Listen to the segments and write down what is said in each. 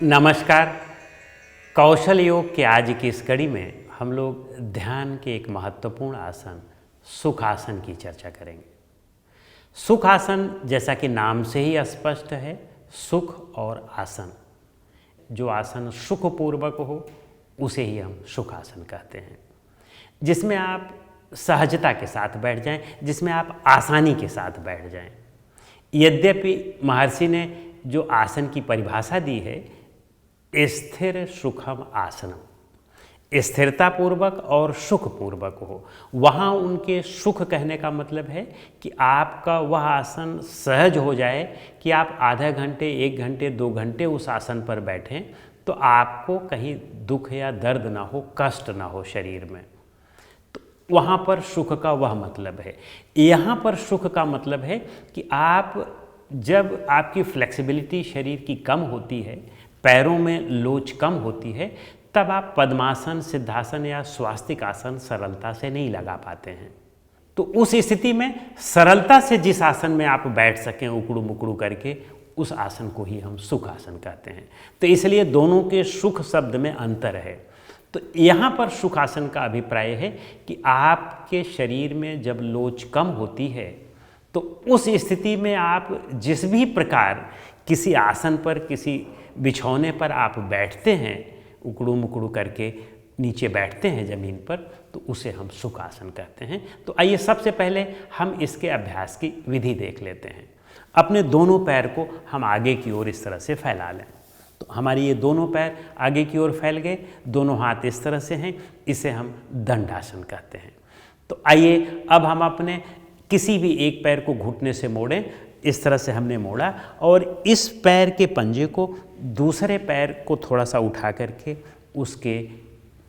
नमस्कार। कौशल योग के आज की इस कड़ी में हम लोग ध्यान के एक महत्वपूर्ण आसन सुख आसन की चर्चा करेंगे। सुख आसन जैसा कि नाम से ही स्पष्ट है, सुख और आसन, जो आसन सुखपूर्वक हो उसे ही हम सुख आसन कहते हैं, जिसमें आप सहजता के साथ बैठ जाएं, जिसमें आप आसानी के साथ बैठ जाएं। यद्यपि महर्षि ने जो आसन की परिभाषा दी है, स्थिर सुखम आसनम, स्थिरतापूर्वक और सुखपूर्वक हो, वहाँ उनके सुख कहने का मतलब है कि आपका वह आसन सहज हो जाए कि आप आधा घंटे, 1 घंटे, 2 घंटे उस आसन पर बैठें तो आपको कहीं दुख या दर्द ना हो, कष्ट ना हो शरीर में। तो वहाँ पर सुख का वह मतलब है। यहाँ पर सुख का मतलब है कि आप जब आपकी फ्लेक्सिबिलिटी शरीर की कम होती है, पैरों में लोच कम होती है, तब आप पद्मासन, सिद्धासन या स्वास्तिक आसन सरलता से नहीं लगा पाते हैं। तो उस स्थिति में सरलता से जिस आसन में आप बैठ सकें उकड़ू मुकड़ू करके, उस आसन को ही हम सुख आसन कहते हैं। तो इसलिए दोनों के सुख शब्द में अंतर है। तो यहाँ पर सुख आसन का अभिप्राय है कि आपके शरीर में जब लोच कम होती है तो उस स्थिति में आप जिस भी प्रकार किसी आसन पर, किसी बिछौने पर आप बैठते हैं, उकड़ू मुकड़ू करके नीचे बैठते हैं ज़मीन पर, तो उसे हम सुख आसन कहते हैं। तो आइए सबसे पहले हम इसके अभ्यास की विधि देख लेते हैं। अपने दोनों पैर को हम आगे की ओर इस तरह से फैला लें। तो हमारी ये दोनों पैर आगे की ओर फैल गए, दोनों हाथ इस तरह से हैं, इसे हम दंडासन कहते हैं। तो आइए अब हम अपने किसी भी एक पैर को घुटने से मोड़ें। इस तरह से हमने मोड़ा और इस पैर के पंजे को दूसरे पैर को थोड़ा सा उठा करके उसके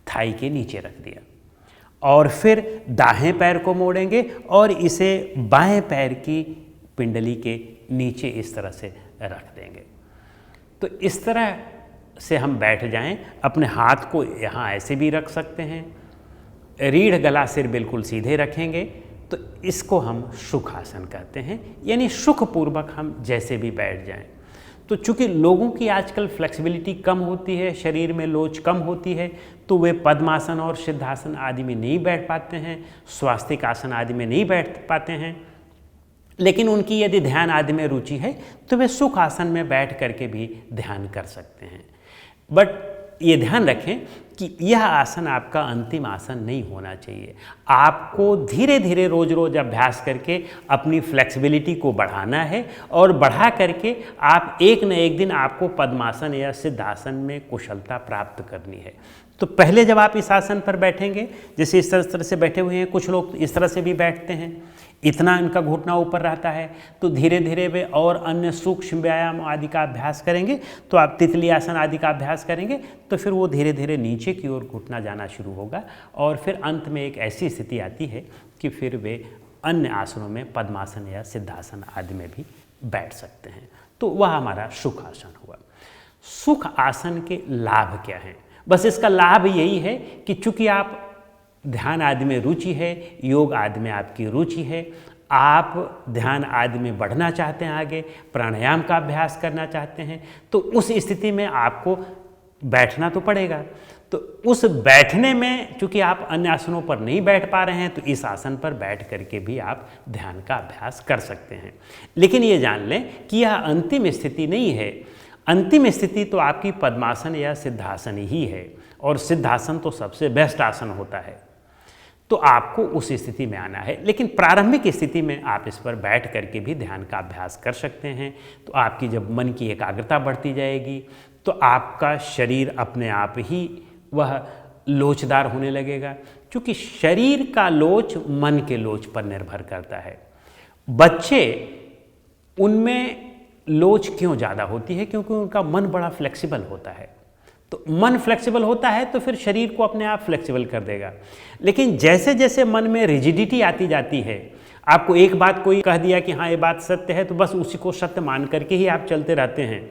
थाई के नीचे रख दिया, और फिर दाहिने पैर को मोड़ेंगे और इसे बाएं पैर की पिंडली के नीचे इस तरह से रख देंगे। तो इस तरह से हम बैठ जाएं। अपने हाथ को यहाँ ऐसे भी रख सकते हैं, रीढ़ गला सिर बिल्कुल सीधे रखेंगे, तो इसको हम सुख आसन कहते हैं, यानी सुखपूर्वक हम जैसे भी बैठ जाएं। तो चूँकि लोगों की आजकल फ्लेक्सिबिलिटी कम होती है, शरीर में लोच कम होती है, तो वे पद्मासन और सिद्धासन आदि में नहीं बैठ पाते हैं, स्वास्तिक आसन आदि में नहीं बैठ पाते हैं। लेकिन उनकी यदि ध्यान आदि में रुचि है तो वे सुख आसन में बैठ करके भी ध्यान कर सकते हैं। बट ये ध्यान रखें कि यह आसन आपका अंतिम आसन नहीं होना चाहिए। आपको धीरे धीरे रोज रोज अभ्यास करके अपनी फ्लेक्सिबिलिटी को बढ़ाना है, और बढ़ा करके आप एक न एक दिन आपको पद्मासन या सिद्धासन में कुशलता प्राप्त करनी है। तो पहले जब आप इस आसन पर बैठेंगे, जैसे इस तरह से बैठे हुए हैं, कुछ लोग इस तरह से भी बैठते हैं, इतना इनका घुटना ऊपर रहता है, तो धीरे धीरे वे और अन्य सूक्ष्म व्यायाम आदि का अभ्यास करेंगे। तो आप तितली आसन आदि का अभ्यास करेंगे तो फिर वो धीरे धीरे नीचे की ओर घुटना जाना शुरू होगा, और फिर अंत में एक ऐसी स्थिति आती है कि फिर वे अन्य आसनों में पद्मासन या सिद्धासन आदि में भी बैठ सकते हैं। तो वह हमारा सुख आसन हुआ। सुख आसन के लाभ क्या हैं? बस इसका लाभ यही है कि चूँकि आप ध्यान आदि में रुचि है, योग आदि में आपकी रुचि है, आप ध्यान आदि में बढ़ना चाहते हैं, आगे प्राणायाम का अभ्यास करना चाहते हैं, तो उस स्थिति में आपको बैठना तो पड़ेगा। तो उस बैठने में चूँकि आप अन्य आसनों पर नहीं बैठ पा रहे हैं, तो इस आसन पर बैठ करके भी आप ध्यान का अभ्यास कर सकते हैं। लेकिन ये जान लें कि यह अंतिम स्थिति नहीं है। अंतिम स्थिति तो आपकी पद्मासन या सिद्धासन ही है, और सिद्धासन तो सबसे बेस्ट आसन होता है। तो आपको उस स्थिति में आना है। लेकिन प्रारंभिक स्थिति में आप इस पर बैठ करके भी ध्यान का अभ्यास कर सकते हैं। तो आपकी जब मन की एकाग्रता बढ़ती जाएगी तो आपका शरीर अपने आप ही वह लोचदार होने लगेगा, क्योंकि शरीर का लोच मन के लोच पर निर्भर करता है। बच्चे, उनमें लोच क्यों ज़्यादा होती है? क्योंकि उनका मन बड़ा फ्लेक्सिबल होता है। तो मन फ्लेक्सिबल होता है तो फिर शरीर को अपने आप फ्लेक्सिबल कर देगा। लेकिन जैसे जैसे मन में रिजिडिटी आती जाती है, आपको एक बात कोई कह दिया कि हाँ ये बात सत्य है, तो बस उसी को सत्य मान करके ही आप चलते रहते हैं।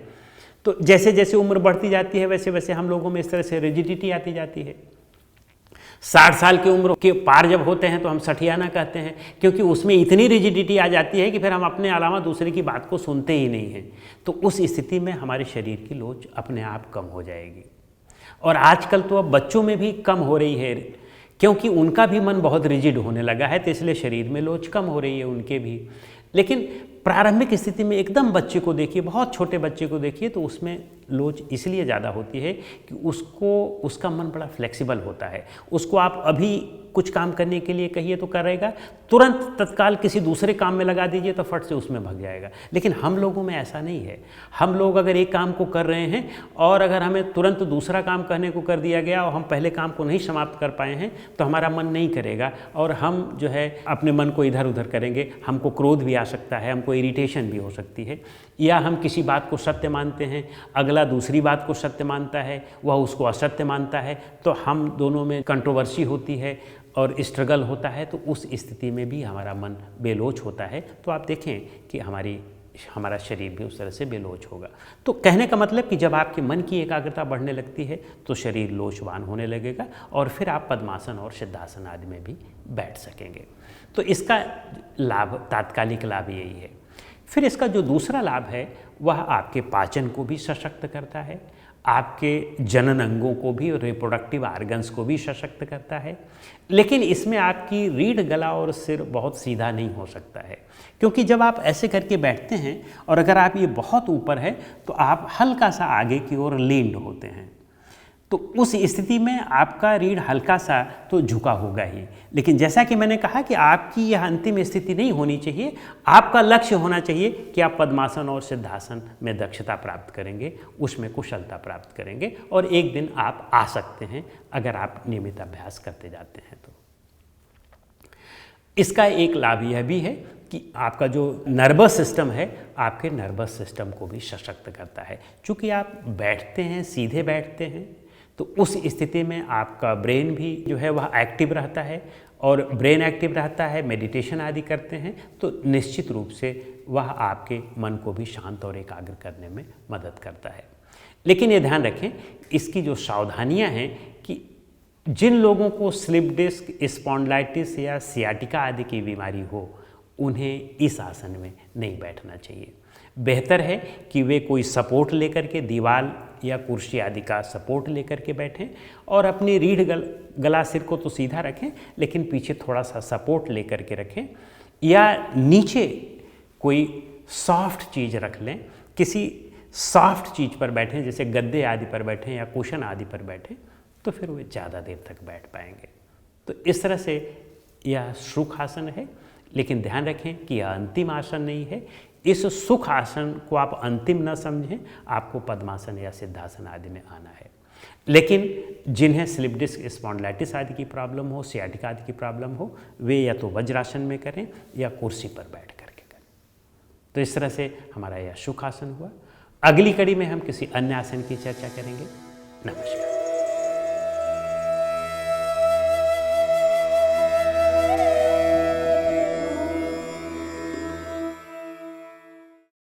तो जैसे जैसे उम्र बढ़ती जाती है वैसे वैसे हम लोगों में इस तरह से रिजिडिटी आती जाती है। 60 साल की उम्र के पार जब होते हैं तो हम सठियाना कहते हैं, क्योंकि उसमें इतनी रिजिडिटी आ जाती है कि फिर हम अपने अलावा दूसरे की बात को सुनते ही नहीं हैं। तो उस स्थिति में हमारे शरीर की लोच अपने आप कम हो जाएगी। और आजकल तो अब बच्चों में भी कम हो रही है, क्योंकि उनका भी मन बहुत रिजिड होने लगा है, तो इसलिए शरीर में लोच कम हो रही है उनके भी। लेकिन प्रारंभिक स्थिति में एकदम बच्चे को देखिए, बहुत छोटे बच्चे को देखिए, तो उसमें लोच इसलिए ज़्यादा होती है कि उसका मन बड़ा फ्लेक्सिबल होता है। उसको आप अभी कुछ काम करने के लिए कहिए तो करेगा, तुरंत तत्काल किसी दूसरे काम में लगा दीजिए तो फट से उसमें भाग जाएगा। लेकिन हम लोगों में ऐसा नहीं है। हम लोग अगर एक काम को कर रहे हैं और अगर हमें तुरंत दूसरा काम करने को कर दिया गया और हम पहले काम को नहीं समाप्त कर पाए हैं तो हमारा मन नहीं करेगा और हम जो है अपने मन को इधर उधर करेंगे। हमको क्रोध भी आ सकता है, हमको इरिटेशन भी हो सकती है, या हम किसी बात को सत्य मानते हैं, अगला दूसरी बात को सत्य मानता है, वह उसको असत्य मानता है, तो हम दोनों में कंट्रोवर्सी होती है और स्ट्रगल होता है। तो उस स्थिति में भी हमारा मन बेलोच होता है। तो आप देखें कि हमारा शरीर भी उस तरह से बेलोच होगा। तो कहने का मतलब कि जब आपके मन की एकाग्रता बढ़ने लगती है तो शरीर लोचवान होने लगेगा और फिर आप पद्मासन और सिद्धासन आदि में भी बैठ सकेंगे। तो इसका लाभ, तात्कालिक लाभ यही है। फिर इसका जो दूसरा लाभ है वह आपके पाचन को भी सशक्त करता है, आपके जनन अंगों को भी और रिप्रोडक्टिव आर्गन्स को भी सशक्त करता है। लेकिन इसमें आपकी रीढ़, गला और सिर बहुत सीधा नहीं हो सकता है, क्योंकि जब आप ऐसे करके बैठते हैं और अगर आप ये बहुत ऊपर है तो आप हल्का सा आगे की ओर लीन्ड होते हैं, तो उस स्थिति में आपका रीढ़ हल्का सा तो झुका होगा ही। लेकिन जैसा कि मैंने कहा कि आपकी यह अंतिम स्थिति नहीं होनी चाहिए। आपका लक्ष्य होना चाहिए कि आप पद्मासन और सिद्धासन में दक्षता प्राप्त करेंगे, उसमें कुशलता प्राप्त करेंगे और एक दिन आप आ सकते हैं अगर आप नियमित अभ्यास करते जाते हैं तो। इसका एक लाभ यह भी है कि आपका जो नर्वस सिस्टम है, आपके नर्वस सिस्टम को भी सशक्त करता है। चूँकि आप बैठते हैं, सीधे बैठते हैं, तो उस स्थिति में आपका ब्रेन भी जो है वह एक्टिव रहता है और ब्रेन एक्टिव रहता है, मेडिटेशन आदि करते हैं तो निश्चित रूप से वह आपके मन को भी शांत और एकाग्र करने में मदद करता है। लेकिन ये ध्यान रखें, इसकी जो सावधानियां हैं कि जिन लोगों को स्लिप डिस्क, स्पॉन्डिलाइटिस या सियाटिका आदि की बीमारी हो, उन्हें इस आसन में नहीं बैठना चाहिए। बेहतर है कि वे कोई सपोर्ट लेकर के, दीवार या कुर्सी आदि का सपोर्ट लेकर के बैठें और अपनी रीढ़, गला, सिर को तो सीधा रखें, लेकिन पीछे थोड़ा सा सपोर्ट लेकर के रखें, या नीचे कोई सॉफ्ट चीज़ रख लें, किसी सॉफ्ट चीज़ पर बैठें, जैसे गद्दे आदि पर बैठें या कुशन आदि पर बैठें, तो फिर वे ज़्यादा देर तक बैठ पाएंगे। तो इस तरह से यह सुख आसन है। लेकिन ध्यान रखें कि यह अंतिम आसन नहीं है। इस सुख आसन को आप अंतिम न समझें, आपको पद्मासन या सिद्धासन आदि में आना है। लेकिन जिन्हें स्लिप डिस्क, स्पॉन्डिलाइटिस आदि की प्रॉब्लम हो, सियाटिका आदि की प्रॉब्लम हो, वे या तो वज्रासन में करें या कुर्सी पर बैठ करके करें। तो इस तरह से हमारा यह सुख आसन हुआ। अगली कड़ी में हम किसी अन्य आसन की चर्चा करेंगे। नमस्कार।